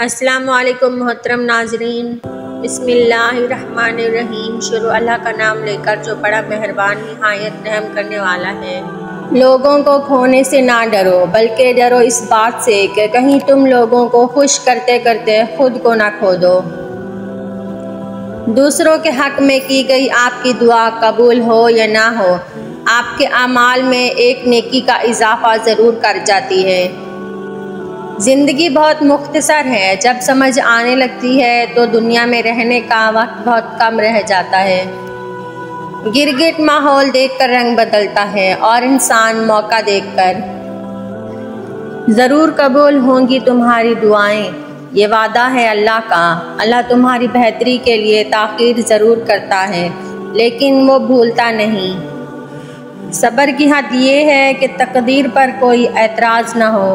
अस्सलामु अलैकुम मोहतरम नाजरीन, बिस्मिल्लाहिर्रहमानिर्रहीम। शुरू अल्लाह का नाम लेकर जो बड़ा मेहरबान निहायत रहम करने वाला है। लोगों को खोने से ना डरो, बल्कि डरो इस बात से कि कहीं तुम लोगों को खुश करते करते खुद को ना खो दो। दूसरों के हक में की गई आपकी दुआ कबूल हो या ना हो, आपके अमाल में एक नेकी का इजाफा ज़रूर कर जाती है। ज़िंदगी बहुत मुख्तसर है, जब समझ आने लगती है तो दुनिया में रहने का वक्त बहुत कम रह जाता है। गिरगिट माहौल देखकर रंग बदलता है और इंसान मौका देखकर। ज़रूर कबूल होंगी तुम्हारी दुआएं, ये वादा है अल्लाह का। अल्लाह तुम्हारी बेहतरी के लिए ताख़ीर ज़रूर करता है, लेकिन वो भूलता नहीं। सब्र की हद ये है कि तकदीर पर कोई एतराज़ न हो।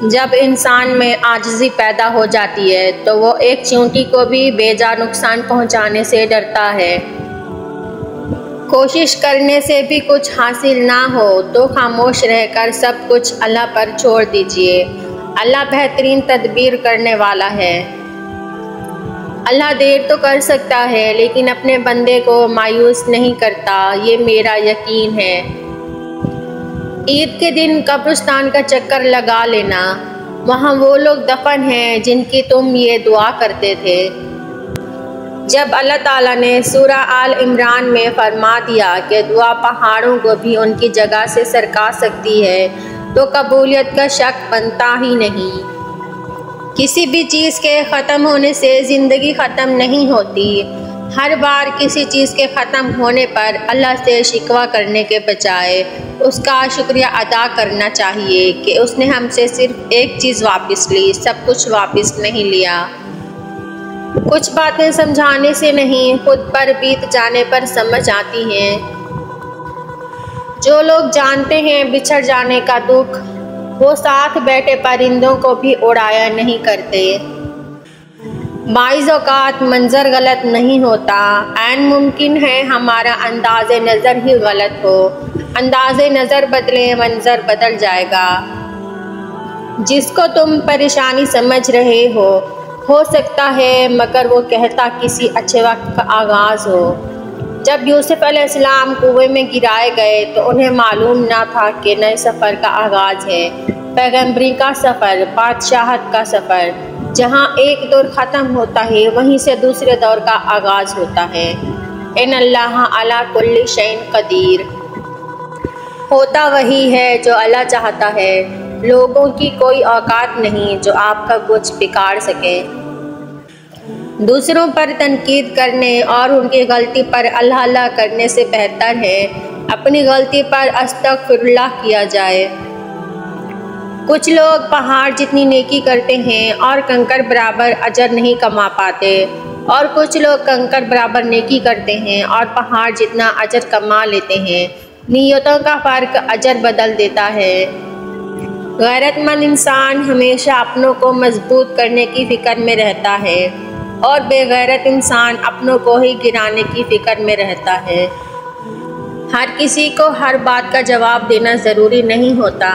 जब इंसान में आजिज़ी पैदा हो जाती है तो वो एक चींटी को भी बेजा नुकसान पहुंचाने से डरता है। कोशिश करने से भी कुछ हासिल ना हो तो खामोश रहकर सब कुछ अल्लाह पर छोड़ दीजिए। अल्लाह बेहतरीन तदबीर करने वाला है। अल्लाह देर तो कर सकता है, लेकिन अपने बंदे को मायूस नहीं करता, ये मेरा यकीन है। ईद के दिन कब्रिस्तान का चक्कर लगा लेना, वहाँ वो लोग दफन हैं जिनकी तुम ये दुआ करते थे। जब अल्लाह ताला ने सूरा आल इमरान में फरमा दिया कि दुआ पहाड़ों को भी उनकी जगह से सरका सकती है, तो कबूलियत का शक बनता ही नहीं। किसी भी चीज़ के ख़त्म होने से ज़िंदगी ख़त्म नहीं होती। हर बार किसी चीज़ के ख़त्म होने पर अल्लाह से शिकवा करने के बजाय उसका शुक्रिया अदा करना चाहिए कि उसने हमसे सिर्फ एक चीज़ वापस ली, सब कुछ वापस नहीं लिया। कुछ बातें समझाने से नहीं, खुद पर बीत जाने पर समझ आती हैं। जो लोग जानते हैं बिछड़ जाने का दुख, वो साथ बैठे परिंदों को भी उड़ाया नहीं करते। बाइज़ औक़ात मंज़र गलत नहीं होता, ऐन मुमकिन है हमारा अंदाज़े नज़र ही गलत हो। अंदाज़े नज़र बदले मंज़र बदल जाएगा। जिसको तुम परेशानी समझ रहे हो सकता है मगर वो कहता किसी अच्छे वक्त का आगाज़ हो। जब यूसुफ अलैहिस्सलाम कुएं में गिराए गए तो उन्हें मालूम ना था कि नए सफ़र का आगाज़ है, पैगम्बरी का सफ़र, बादशाहत का सफ़र। जहाँ एक दौर ख़त्म होता है वहीं से दूसरे दौर का आगाज़ होता है। इन अल्लाह अला कुल्ली शैइन कदीर। होता वही है जो अल्लाह चाहता है। लोगों की कोई औकात नहीं जो आपका कुछ बिगाड़ सके। दूसरों पर तनकीद करने और उनकी गलती पर अल्लाह अल्लाह करने से बेहतर है अपनी गलती पर अस्तगफिरुल्लाह किया जाए। कुछ लोग पहाड़ जितनी नेकी करते हैं और कंकर बराबर अजर नहीं कमा पाते, और कुछ लोग कंकर बराबर नेकी करते हैं और पहाड़ जितना अजर कमा लेते हैं। नीयतों का फ़र्क अजर बदल देता है। गैरतमंद इंसान हमेशा अपनों को मजबूत करने की फ़िक्र में रहता है और बेगैरत इंसान अपनों को ही गिराने की फ़िक्र में रहता है। हर किसी को हर बात का जवाब देना ज़रूरी नहीं होता।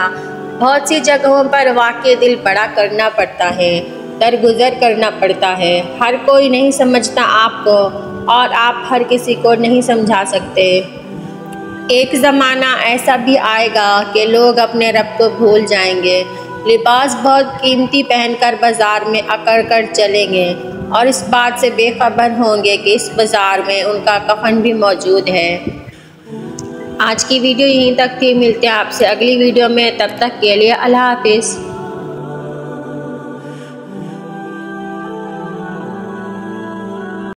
बहुत सी जगहों पर वाक़ई दिल बड़ा करना पड़ता है, दरगुजर करना पड़ता है। हर कोई नहीं समझता आपको और आप हर किसी को नहीं समझा सकते। एक ज़माना ऐसा भी आएगा कि लोग अपने रब को भूल जाएंगे, लिबास बहुत कीमती पहनकर बाज़ार में अकड़ कर चलेंगे और इस बात से बेखबर होंगे कि इस बाज़ार में उनका कफन भी मौजूद है। आज की वीडियो यहीं तक थी। मिलते हैं आपसे अगली वीडियो में, तब तक के लिए अल्लाह हाफिज़।